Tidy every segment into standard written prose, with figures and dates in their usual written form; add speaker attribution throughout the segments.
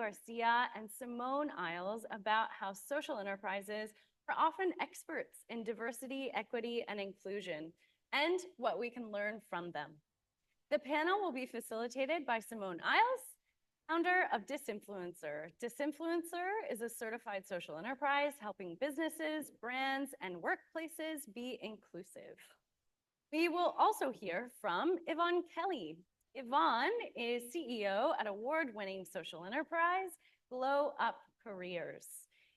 Speaker 1: Garcia and Simone Eyles about how social enterprises are often experts in diversity, equity, and inclusion, and what we can learn from them. The panel will be facilitated by Simone Eyles, founder of Disinfluencer. Disinfluencer is a certified social enterprise helping businesses, brands, and workplaces be inclusive. We will also hear from Yvonne Kelly. Yvonne is CEO at award-winning social enterprise, Glow Up Careers.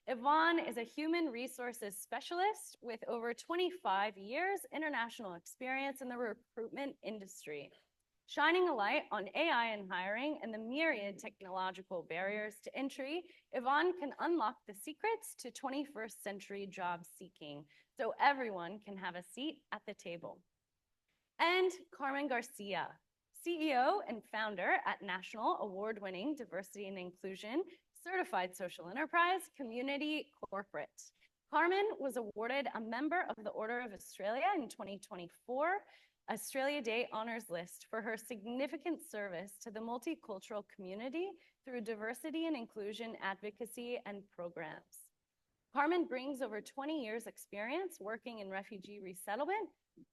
Speaker 1: Yvonne is a human resources specialist with over 25 years international experience in the recruitment industry, shining a light on AI and hiring and the myriad technological barriers to entry. Yvonne can unlock the secrets to 21st century job seeking so everyone can have a seat at the table. And Carmen Garcia, CEO and founder at national award-winning diversity and inclusion certified social enterprise Community Corporate. Carmen was awarded a member of the Order of Australia in 2024 Australia Day Honours List for her significant service to the multicultural community through diversity and inclusion advocacy and programs. Carmen brings over 20 years experience working in refugee resettlement,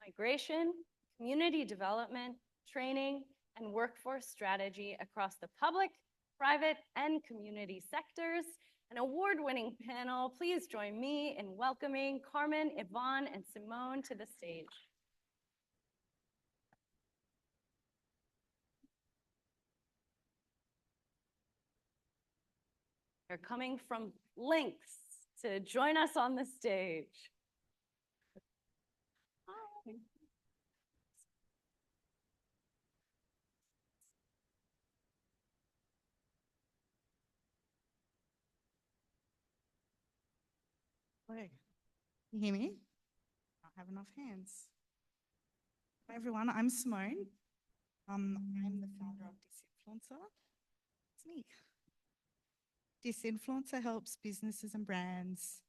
Speaker 1: migration, community development, training, and workforce strategy across the public, private, and community sectors. An award-winning panel, please join me in welcoming Carmen, Yvonne, and Simone to the stage. They're coming from lengths to join us on the stage. Hi.
Speaker 2: Hello, can you hear me? I don't have enough hands. Hi everyone, I'm Simone. I'm the founder of Disinfluencer. It's me. Disinfluencer helps businesses and brands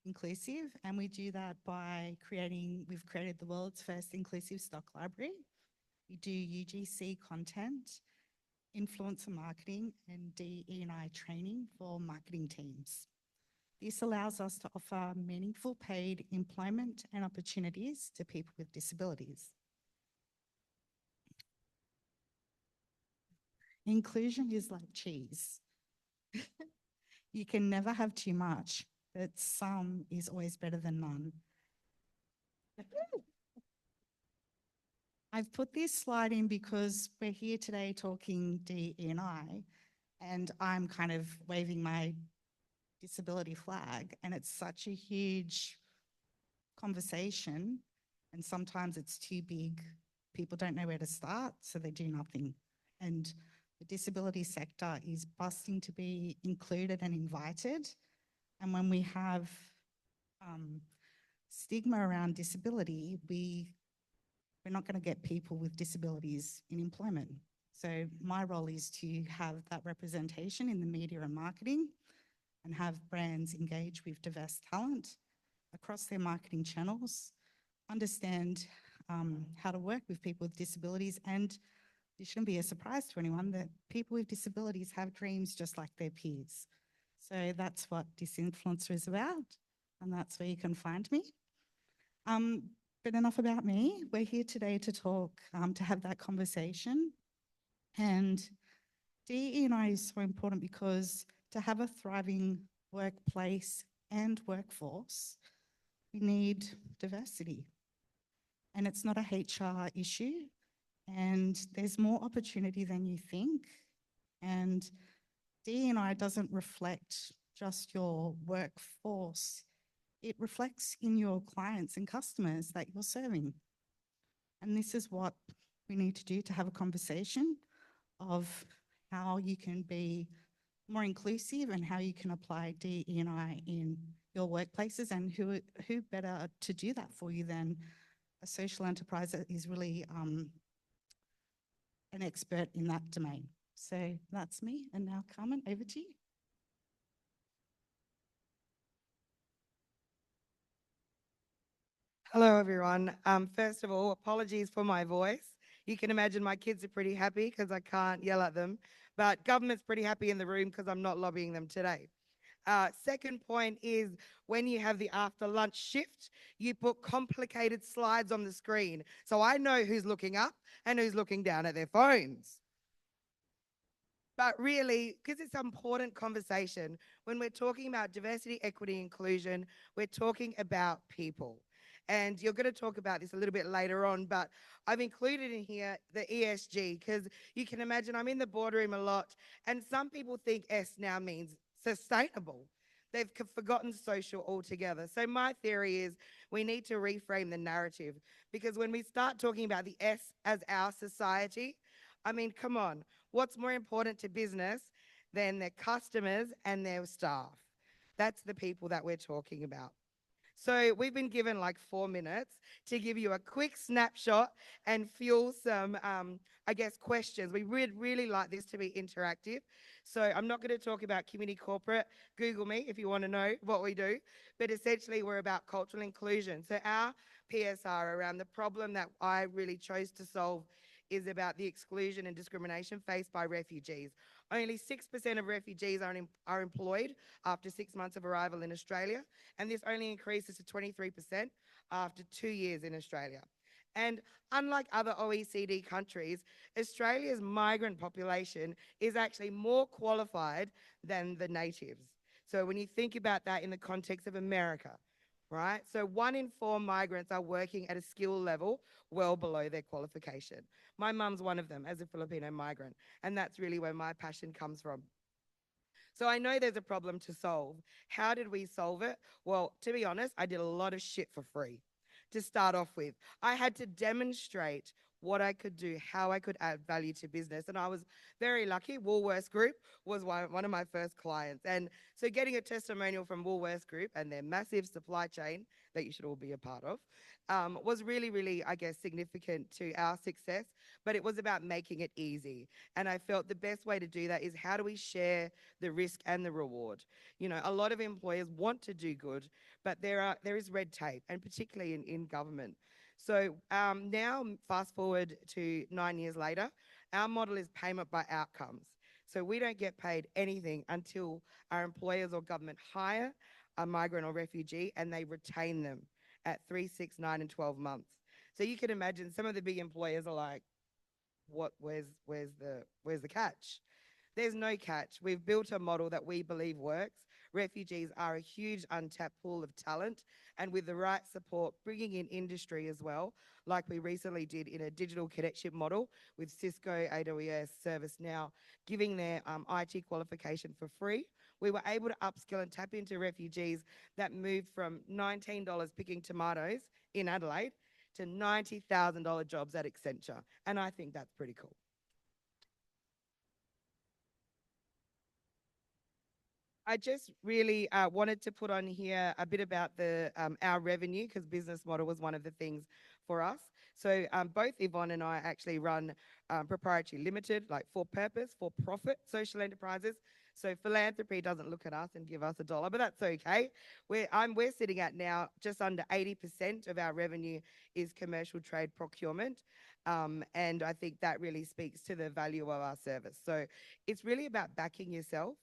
Speaker 2: inclusive, and we do that by we've created the world's first inclusive stock library. We do UGC content, influencer marketing, and DE&I training for marketing teams. This allows us to offer meaningful paid employment and opportunities to people with disabilities. Inclusion is like cheese. You can never have too much, but some is always better than none. I've put this slide in because we're here today talking DE&I, and I'm kind of waving my disability flag, and it's such a huge conversation, and sometimes it's too big. People don't know where to start, so they do nothing. And the disability sector is busting to be included and invited. And when we have stigma around disability, we're not going to get people with disabilities in employment. So my role is to have that representation in the media and marketing, and have brands engage with diverse talent across their marketing channels, understand how to work with people with disabilities. And it shouldn't be a surprise to anyone that people with disabilities have dreams just like their peers. So that's what Disinfluencer is about, and that's where you can find me. But enough about me. We're here today to talk, to have that conversation. And DE&I is so important because to have a thriving workplace and workforce, we need diversity. And it's not a HR issue, and there's more opportunity than you think. And DE&I doesn't reflect just your workforce, it reflects in your clients and customers that you're serving. And this is what we need to do to have a conversation of how you can be more inclusive and how you can apply DE&I in your workplaces, and who better to do that for you than a social enterprise that is really an expert in that domain. So that's me. And now, Carmen, over to you.
Speaker 3: Hello, everyone. First of all, apologies for my voice. You can imagine my kids are pretty happy because I can't yell at them. but government's pretty happy in the room because I'm not lobbying them today. Second point is when you have the after lunch shift, you put complicated slides on the screen. So I know who's looking up and who's looking down at their phones. But really, because it's an important conversation, when we're talking about diversity, equity, inclusion, we're talking about people. And you're going to talk about this a little bit later on, but I've included in here the ESG because you can imagine I'm in the boardroom a lot, and some people think S now means sustainable. They've forgotten social altogether. So my theory is we need to reframe the narrative because when we start talking about the S as our society, I mean, come on, what's more important to business than their customers and their staff? That's the people that we're talking about. So we've been given like 4 minutes to give you a quick snapshot and fuel some, I guess, questions. We would really like this to be interactive. So I'm not going to talk about community corporate. Google me if you want to know what we do. But essentially, we're about cultural inclusion. So our PSR around the problem that I really chose to solve is about the exclusion and discrimination faced by refugees. Only 6% of refugees are employed after 6 months of arrival in Australia, and this only increases to 23% after 2 years in Australia. And unlike other OECD countries, Australia's migrant population is actually more qualified than the natives. So when you think about that in the context of America, right? So 1 in 4 migrants are working at a skill level well below their qualification. My mum's one of them as a Filipino migrant, and that's really where my passion comes from. So I know there's a problem to solve. How did we solve it? Well, to be honest, I did a lot of shit for free to start off with. I had to demonstrate what I could do, how I could add value to business. And I was very lucky. Woolworths Group was one of my first clients. And so getting a testimonial from Woolworths Group and their massive supply chain that you should all be a part of was really, really, I guess, significant to our success. But it was about making it easy. And I felt the best way to do that is how do we share the risk and the reward? You know, a lot of employers want to do good, but there is red tape, and particularly in government. So now, fast forward to 9 years later, our model is payment by outcomes. So we don't get paid anything until our employers or government hire a migrant or refugee and they retain them at 3, 6, 9, and 12 months. So you can imagine some of the big employers are like, where's the catch? There's no catch. We've built a model that we believe works. Refugees are a huge untapped pool of talent, and with the right support, bringing in industry as well, like we recently did in a digital cadetship model with Cisco, AWS, ServiceNow, giving their IT qualification for free. We were able to upskill and tap into refugees that moved from $19 picking tomatoes in Adelaide to $90,000 jobs at Accenture, and I think that's pretty cool. I just really wanted to put on here a bit about our revenue because business model was one of the things for us. So both Yvonne and I actually run proprietary limited, like for purpose, for profit social enterprises. So philanthropy doesn't look at us and give us $1, but that's okay. We're sitting at now just under 80% of our revenue is commercial trade procurement. And I think that really speaks to the value of our service. So it's really about backing yourself.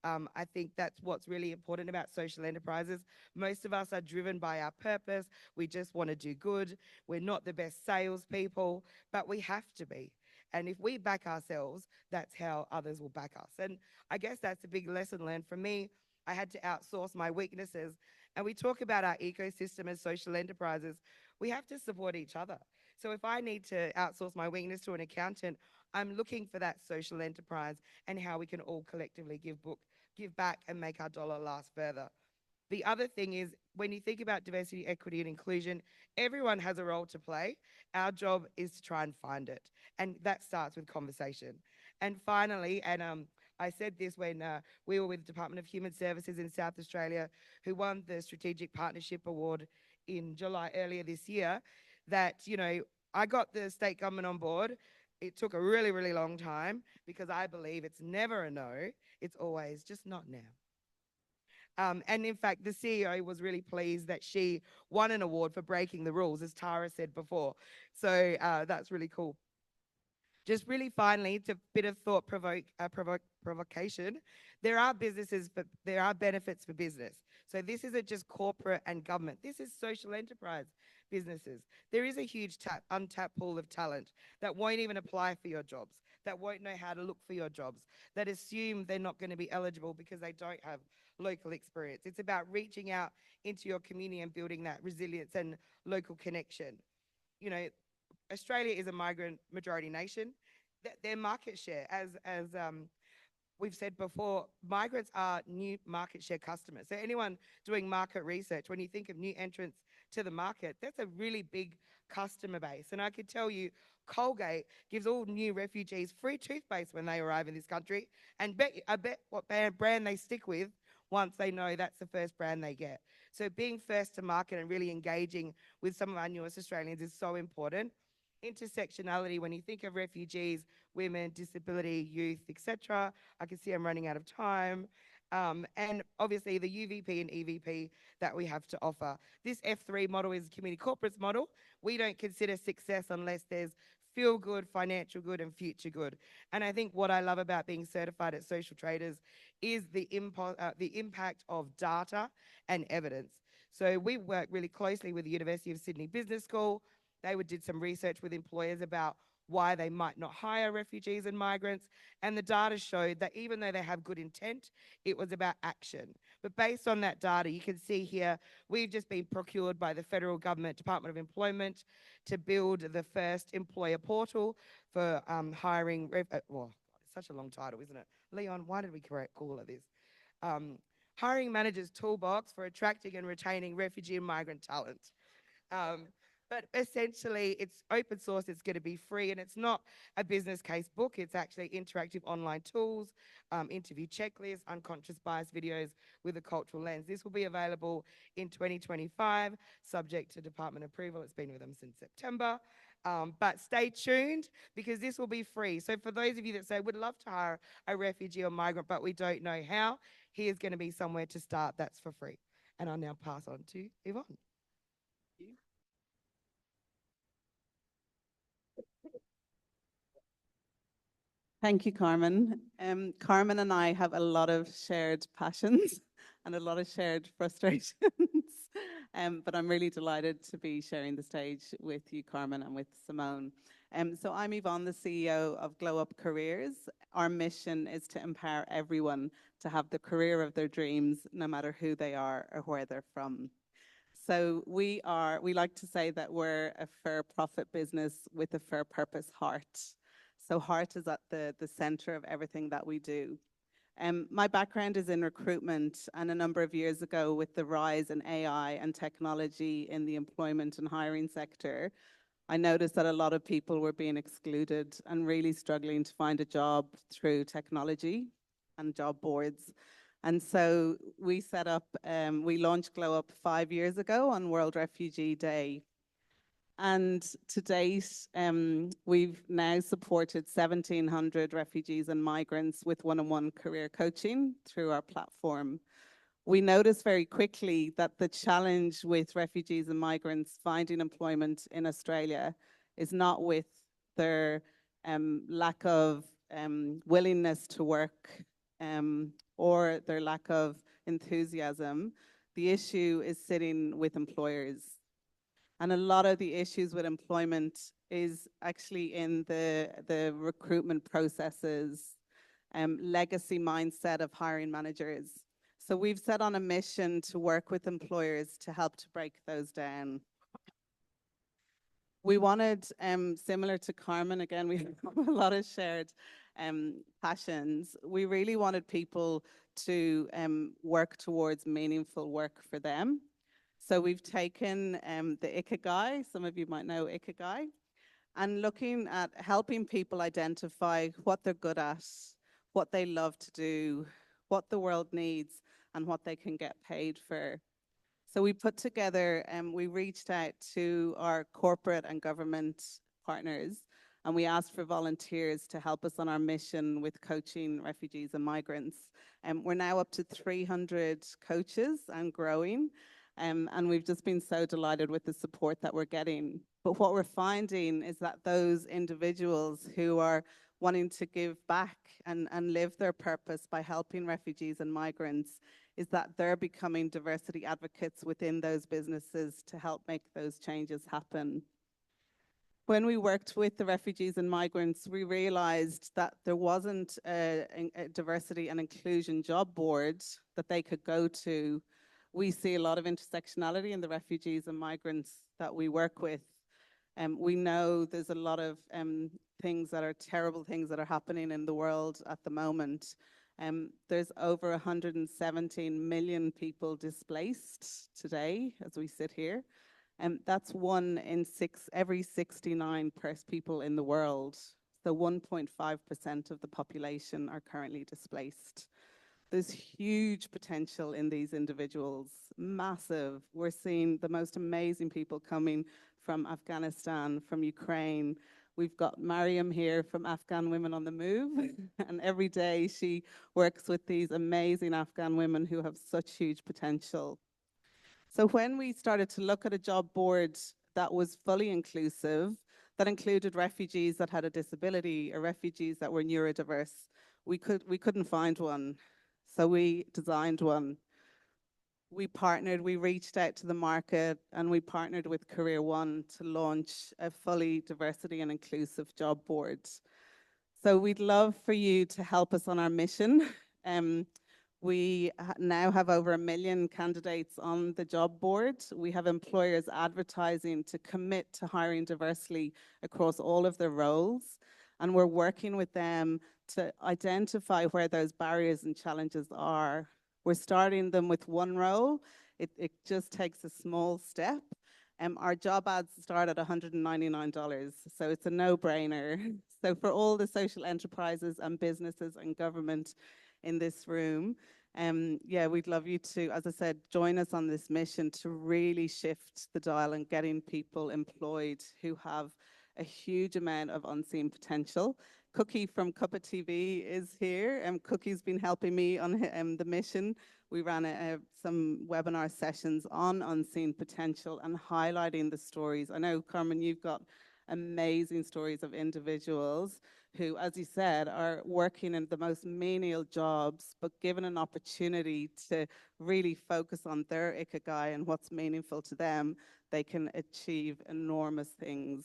Speaker 3: I think that's what's really important about social enterprises. Most of us are driven by our purpose. We just want to do good. We're not the best salespeople, but we have to be. And if we back ourselves, that's how others will back us. And I guess that's a big lesson learned from me. I had to outsource my weaknesses. And we talk about our ecosystem as social enterprises. We have to support each other. So if I need to outsource my weakness to an accountant, I'm looking for that social enterprise and how we can all collectively give back and make our dollar last further. The other thing is when you think about diversity, equity, and inclusion, everyone has a role to play. Our job is to try and find it. And that starts with conversation. And finally, and I said this when we were with the Department of Human Services in South Australia, who won the Strategic Partnership Award in July earlier this year, that, you know, I got the state government on board. It took a really, really long time because I believe it's never a no. It's always just not now. And in fact, the CEO was really pleased that she won an award for breaking the rules, as Tara said before. So that's really cool. Just really finally, to bit of thought provocation, there are businesses, but there are benefits for business. So this isn't just corporate and government. This is social enterprise businesses. There is a huge untapped pool of talent that won't even apply for your jobs, that won't know how to look for your jobs, that assume they're not going to be eligible because they don't have local experience. It's about reaching out into your community and building that resilience and local connection. You know, Australia is a migrant majority nation. Their market share, as we've said before, migrants are new market share customers. So anyone doing market research, when you think of new entrants to the market, that's a really big customer base. And I could tell you, Colgate gives all new refugees free toothpaste when they arrive in this country. And I bet what brand they stick with once they know that's the first brand they get. So being first to market and really engaging with some of our newest Australians is so important. Intersectionality, when you think of refugees, women, disability, youth, etc. I can see I'm running out of time. And obviously the UVP and EVP that we have to offer. This F3 model is a community corporates model. We don't consider success unless there's feel good, financial good, and future good. And I think what I love about being certified at Social Traders is the impact of data and evidence. So we work really closely with the University of Sydney Business School. They did some research with employers about why they might not hire refugees and migrants. And the data showed that even though they have good intent, it was about action. But based on that data, you can see here, we've just been procured by the federal government Department of Employment to build the first employer portal for hiring, well, it's such a long title, isn't it? Leon, why did we call it this? Hiring Managers Toolbox for Attracting and Retaining Refugee and Migrant Talent. But essentially, it's open source, it's going to be free, and it's not a business case book. It's actually interactive online tools, interview checklists, unconscious bias videos with a cultural lens. This will be available in 2025, subject to department approval. It's been with them since September. But stay tuned because this will be free. So for those of you that say, would love to hire a refugee or migrant, but we don't know how, here's going to be somewhere to start that's for free. And I'll now pass on to Yvonne. Thank you.
Speaker 4: Thank you, Carmen. Carmen and I have a lot of shared passions and a lot of shared frustrations. But I'm really delighted to be sharing the stage with you, Carmen, and with Simone. So I'm Yvonne, the CEO of Glow Up Careers. Our mission is to empower everyone to have the career of their dreams, no matter who they are or where they're from. So we like to say that we're a fair profit business with a fair purpose heart. So heart is at the center of everything that we do. My background is in recruitment, and a number of years ago, with the rise in AI and technology in the employment and hiring sector, I noticed that a lot of people were being excluded and really struggling to find a job through technology and job boards. And so we we launched Glow Up 5 years ago on World Refugee Day. And to date, we've now supported 1,700 refugees and migrants with one-on-one career coaching through our platform. We noticed very quickly that the challenge with refugees and migrants finding employment in Australia is not with their lack of willingness to work or their lack of enthusiasm. The issue is sitting with employers. And a lot of the issues with employment is actually in the recruitment processes, legacy mindset of hiring managers. So we've set on a mission to work with employers to help to break those down. We wanted, similar to Carmen, again, we have a lot of shared passions. We really wanted people to work towards meaningful work for them. So we've taken the Ikigai, some of you might know Ikigai, and looking at helping people identify what they're good at, what they love to do, what the world needs, and what they can get paid for. So we put together, we reached out to our corporate and government partners, and we asked for volunteers to help us on our mission with coaching refugees and migrants. We're now up to 300 coaches and growing. And we've just been so delighted with the support that we're getting. But what we're finding is that those individuals who are wanting to give back and live their purpose by helping refugees and migrants is that they're becoming diversity advocates within those businesses to help make those changes happen. When we worked with the refugees and migrants, we realized that there wasn't a diversity and inclusion job board that they could go to. We see a lot of intersectionality in the refugees and migrants that we work with. We know there's a lot of things that are terrible things that are happening in the world at the moment. There's over 117 million people displaced today as we sit here. That's 1 in 6, every 69 people in the world. So 1.5% of the population are currently displaced. There's huge potential in these individuals, massive. We're seeing the most amazing people coming from Afghanistan, from Ukraine. We've got Mariam here from Afghan Women on the Move, and every day she works with these amazing Afghan women who have such huge potential. So when we started to look at a job board that was fully inclusive, that included refugees that had a disability or refugees that were neurodiverse, we couldn't find one. So we designed one. We partnered, we reached out to the market, and we partnered with Career One to launch a fully diversity and inclusive job board. So we'd love for you to help us on our mission. We now have over 1 million candidates on the job board. We have employers advertising to commit to hiring diversely across all of their roles. And we're working with them to identify where those barriers and challenges are. We're starting them with one role. It just takes a small step. Our job ads start at $199, so it's a no-brainer. So for all the social enterprises and businesses and government in this room, yeah, we'd love you to, as I said, join us on this mission to really shift the dial and getting people employed who have a huge amount of unseen potential. Cookie from Cuppa TV is here, and Cookie's been helping me on the mission. We ran some webinar sessions on unseen potential and highlighting the stories. I know, Carmen, you've got amazing stories of individuals who, as you said, are working in the most menial jobs, but given an opportunity to really focus on their ikigai and what's meaningful to them, they can achieve enormous things.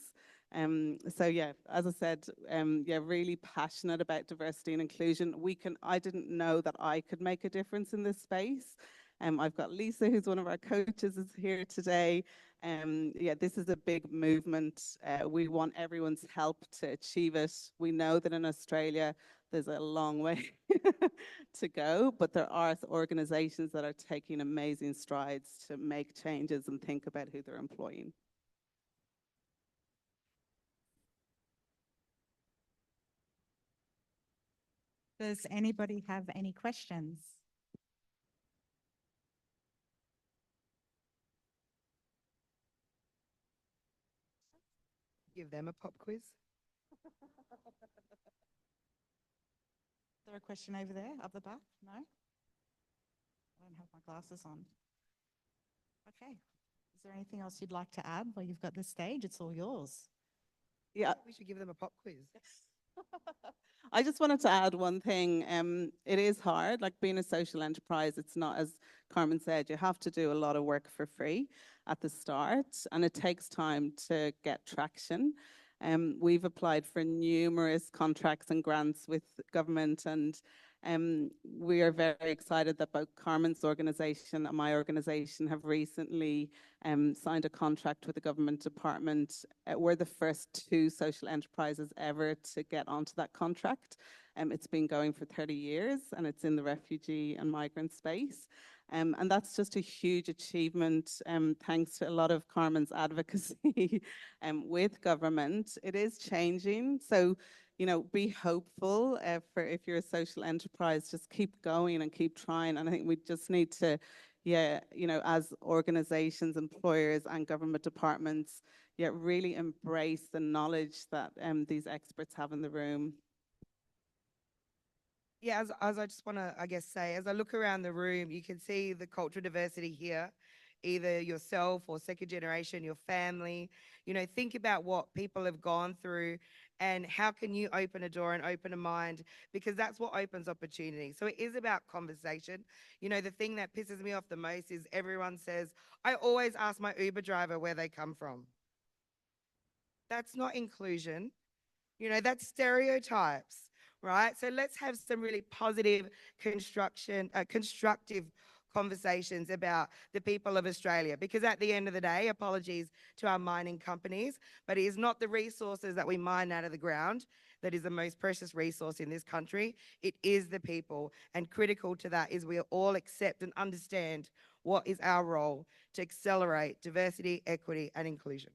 Speaker 4: So yeah, as I said, yeah, really passionate about diversity and inclusion. I didn't know that I could make a difference in this space. I've got Lisa, who's one of our coaches, is here today. Yeah, this is a big movement. We want everyone's help to achieve it. We know that in Australia, there's a long way to go, but there are organizations that are taking amazing strides to make changes and think about who they're employing.
Speaker 2: Does anybody have any questions?
Speaker 3: Give them a pop quiz.
Speaker 2: Is there a question over there, up the back? No? I don't have my glasses on. Okay. Is there anything else you'd like to add while you've got the stage? It's all yours.
Speaker 4: Yeah.
Speaker 3: We should give them a pop quiz.
Speaker 4: I just wanted to add one thing. It is hard, like being a social enterprise. It's not, as Carmen said, you have to do a lot of work for free at the start, and it takes time to get traction. We've applied for numerous contracts and grants with government, and we are very excited that both Carmen's organization and my organization have recently signed a contract with the government department. We're the first 2 social enterprises ever to get onto that contract. It's been going for 30 years, and it's in the refugee and migrant space. And that's just a huge achievement, thanks to a lot of Carmen's advocacy with government. It is changing. So, you know, be hopeful for if you're a social enterprise, just keep going and keep trying. And I think we just need to, yeah, you know, as organizations, employers and government departments, yeah, really embrace the knowledge that these experts have in the room.
Speaker 3: Yeah, as I just want to, I guess, say, as I look around the room, you can see the cultural diversity here either yourself or second generation, your family. You know, think about what people have gone through and how can you open a door and open a mind, because that's what opens opportunity. So it is about conversation. You know, the thing that pisses me off the most is everyone says, I always ask my Uber driver where they come from. That's not inclusion. You know, that's stereotypes, right? So let's have some really positive constructive conversations about the people of Australia, because at the end of the day, apologies to our mining companies, but it is not the resources that we mine out of the ground that is the most precious resource in this country. It is the people, and critical to that is we all accept and understand what is our role to accelerate diversity, equity, and inclusion.